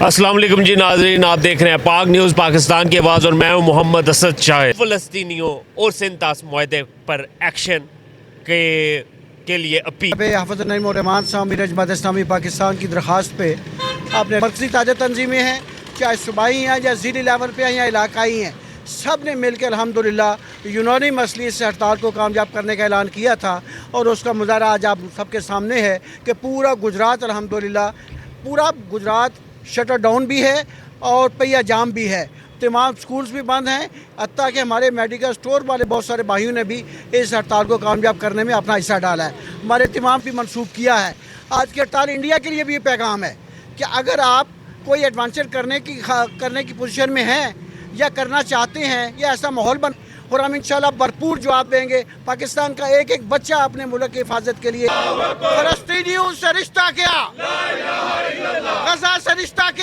السلام علیکم جی ناظرین، آپ دیکھ رہے ہیں پاک نیوز پاکستان کی آواز اور میں ہوں محمد اسد شاہد۔ فلسطینیوں اور سنتاس معاہدے پر ایکشن کے لیے اپیل۔ حافظ نعیم الرحمان صاحب امیر جماعت اسلامی پاکستان کی درخواست پہ اپنے مرکزی تاجر تنظیمیں ہیں، چاہے صوبائی ہیں یا ضلعی لیول پہ ہیں یا علاقائی ہیں، سب نے مل کے الحمدللہ یونانی مسئلے اس ہڑتال کو کامیاب کرنے کا اعلان کیا تھا، اور اس کا مظاہرہ آج آپ سب کے سامنے ہے کہ پورا گجرات الحمدللہ پورا گجرات شٹر ڈاؤن بھی ہے اور پہیا جام بھی ہے، تمام سکولز بھی بند ہیں، حتیٰ کہ ہمارے میڈیکل سٹور والے بہت سارے بھائیوں نے بھی اس ہڑتال کو کامیاب کرنے میں اپنا حصہ ڈالا ہے، ہمارے تمام بھی منسوخ کیا ہے۔ آج کی ہڑتال انڈیا کے لیے بھی یہ پیغام ہے کہ اگر آپ کوئی ایڈوانچر کرنے کی پوزیشن میں ہیں یا کرنا چاہتے ہیں یا ایسا ماحول بن، اور ہم انشاءاللہ بھرپور جواب دیں گے۔ پاکستان کا ایک ایک بچہ اپنے ملک کی حفاظت کے لیے، فلسطینیوں سے رشتہ کیا، غزہ سے رشتہ کیا۔